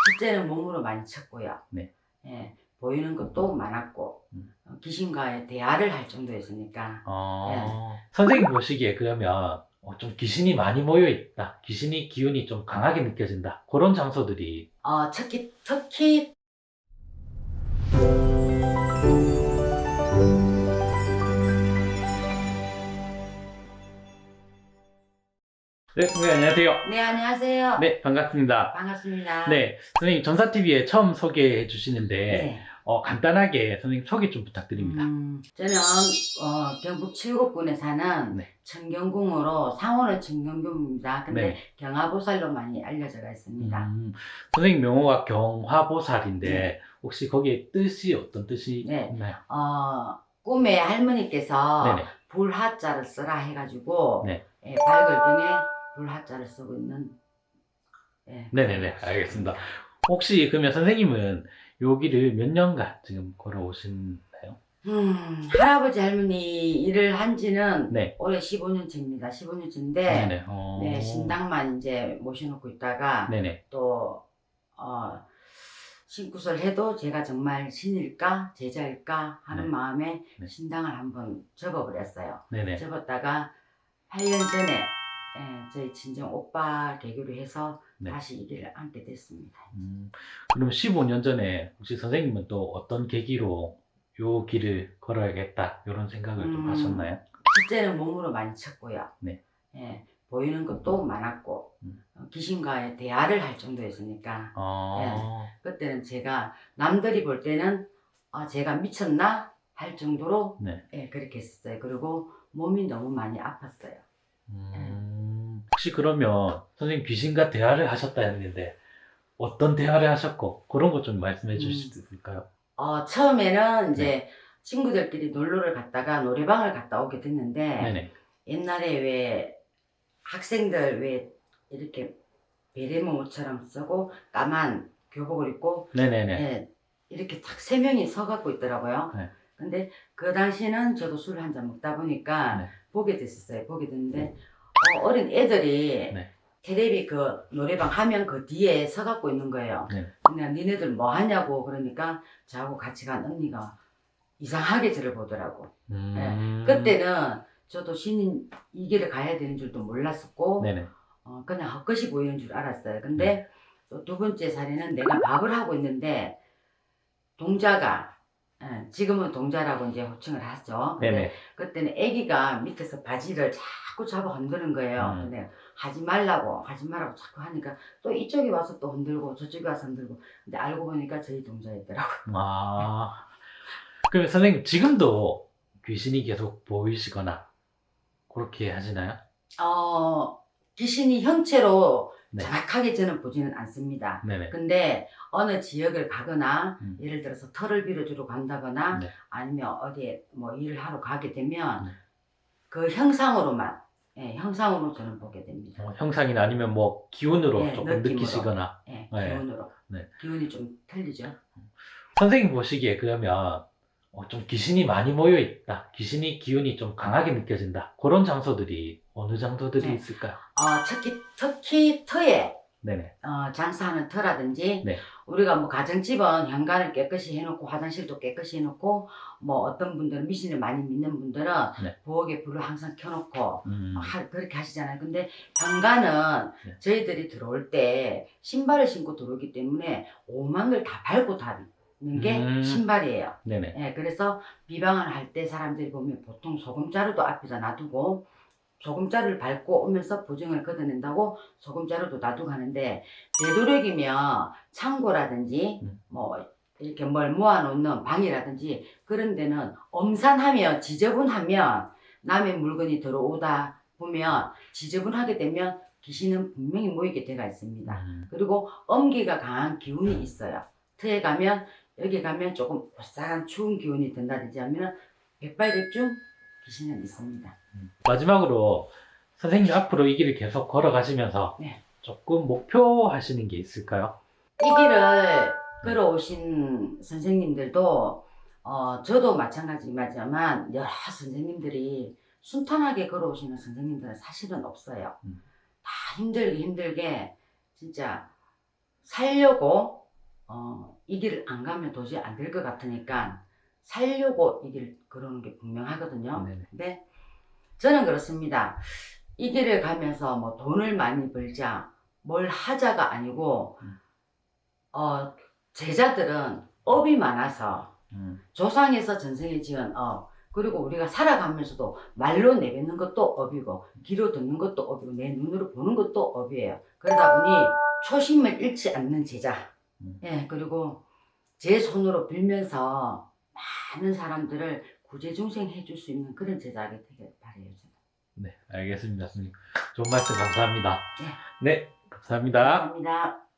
실제는 몸으로 많이 쳤고요. 네. 예, 보이는 것도 많았고 귀신과의 대화를 할 정도였으니까. 선생님 보시기에 그러면 좀 귀신이 많이 모여 있다, 귀신이 기운이 좀 강하게 느껴진다, 그런 장소들이 특히 네, 선생님 안녕하세요. 네, 안녕하세요. 네, 반갑습니다. 반갑습니다. 네, 선생님 전사TV에 처음 소개해 주시는데 네. 간단하게 선생님 소개 좀 부탁드립니다. 저는 경북 칠곡군에 사는 네. 청경궁으로 상호는 청경궁입니다. 근데 네. 경화보살로 많이 알려져 있습니다. 선생님 명호가 경화보살인데 네. 혹시 거기에 뜻이 어떤 뜻이 네. 있나요? 꿈에 할머니께서 네네. 불하자를 쓰라 해가지고 네. 발걸빙에 불하자를 쓰고 있는. 네네네, 알겠습니다. 혹시 그러면 선생님은 여기를 몇 년간 지금 걸어오셨나요? 할아버지 할머니 일을 한 지는 네. 올해 15년째입니다. 15년째인데 네네. 네, 신당만 이제 모셔놓고 있다가 네네. 또 신굿을 해도 제가 정말 신일까 제자일까 하는 네. 마음에 네. 신당을 한번 접어버렸어요. 네네. 접었다가 8년 전에 저희 친정 오빠 계교를 해서 네. 다시 이 길을 앉게 됐습니다. 그럼 15년 전에 혹시 선생님은 또 어떤 계기로 요 길을 걸어야겠다 이런 생각을 좀 하셨나요? 실제는 몸으로 많이 쳤고요. 네. 예, 보이는 것도 많았고 귀신과의 대화를 할 정도였으니까. 그때는 제가 남들이 볼 때는 제가 미쳤나 할 정도로 네. 그렇게 했었어요. 그리고 몸이 너무 많이 아팠어요. 혹시 그러면 선생님 귀신과 대화를 하셨다 했는데 어떤 대화를 하셨고 그런 거 좀 말씀해 주실 수 있을까요? 처음에는 이제 네. 친구들끼리 놀러를 갔다가 노래방을 갔다 오게 됐는데 네네. 옛날에 왜 학생들 왜 이렇게 베레모 옷처럼 쓰고 까만 교복을 입고 네네네. 이렇게 딱 3명이 서 갖고 있더라고요. 네. 근데 그 당시는 저도 술을 한 잔 먹다 보니까 네. 보게 됐었어요. 보게 됐는데 어린 애들이 네. 테레비 그 노래방 화면 그 뒤에 서 갖고 있는 거예요. 네. 근데 니네들 뭐 하냐고 그러니까 저하고 같이 간 언니가 이상하게 저를 보더라고. 그때는 저도 신인 이 길을 가야 되는 줄도 몰랐었고 네네. 그냥 헛것이 보이는 줄 알았어요. 근데 또 두 번째 사례는 내가 밥을 하고 있는데 동자가 지금은 동자라고 이제 호칭을 하죠. 근데 네네. 그때는 아기가 밑에서 바지를 자꾸 잡아 흔드는 거예요. 근데 하지 말라고 자꾸 하니까 또 이쪽에 와서 또 흔들고 저쪽에 와서 흔들고. 근데 알고 보니까 저희 동자였더라고요. 그럼 선생님 지금도 귀신이 계속 보이시거나 그렇게 하시나요? 귀신이 형체로 네. 정확하게 저는 보지는 않습니다. 네네. 근데 어느 지역을 가거나 예를 들어서 털을 빌어주러 간다거나 네. 아니면 어디에 뭐 일을 하러 가게 되면 네. 그 형상으로만 형상으로 저는 보게 됩니다. 형상이나 아니면 뭐 기운으로 조금 느낌으로. 느끼시거나. 기운으로. 네. 기운이 좀 틀리죠. 선생님 보시기에 그러면 좀 귀신이 많이 모여 있다, 귀신이 기운이 좀 강하게 느껴진다, 그런 장소들이 어느 장소들이 있을까요? 특히 터에 네네. 장사하는 터라든지 네. 우리가 뭐 가정집은 현관을 깨끗이 해놓고 화장실도 깨끗이 해놓고 뭐 어떤 분들은 미신을 많이 믿는 분들은 부엌에 불을 항상 켜놓고 그렇게 하시잖아요. 근데 현관은 저희들이 들어올 때 신발을 신고 들어오기 때문에 오만 걸 다 밟고 다니는 게 신발이에요. 네네. 그래서 비방을 할 때 사람들이 보면 보통 소금자루도 앞에다 놔두고 소금자루를 밟고 오면서 보증을 걷어낸다고 소금자루도 놔두고 하는데, 되도록이면 창고라든지 뭐 이렇게 뭘 모아놓는 방이라든지 그런 데는 엄산하면 지저분하면 남의 물건이 들어오다 보면 지저분하게 되면 귀신은 분명히 모이게 돼가 있습니다. 그리고 엄기가 강한 기운이 있어요. 터에 가면 여기 가면 조금 오싹한 추운 기운이 든다든지 하면 백발백중 귀신은 있습니다. 마지막으로 선생님 앞으로 이 길을 계속 걸어가시면서 조금 목표하시는 게 있을까요? 이 길을 걸어오신 선생님들도 저도 마찬가지지만 여러 선생님들이 순탄하게 걸어오시는 선생님들은 사실은 없어요. 다 힘들게 진짜 살려고 이 길을 안 가면 도저히 안 될 것 같으니까 살려고 이 길 걸어오는 게 분명하거든요. 네네. 근데 저는 그렇습니다. 이 길을 가면서 뭐 돈을 많이 벌자, 뭘 하자가 아니고, 제자들은 업이 많아서 조상에서 전생에 지은 업, 그리고 우리가 살아가면서도 말로 내뱉는 것도 업이고, 귀로 듣는 것도 업이고, 내 눈으로 보는 것도 업이에요. 그러다 보니 초심을 잃지 않는 제자. 예, 그리고 제 손으로 빌면서 많은 사람들을 구제중생 해줄 수 있는 그런 제자가 되길 바라요. 저는. 네, 알겠습니다. 스님. 좋은 말씀 감사합니다. 네. 네, 감사합니다. 감사합니다.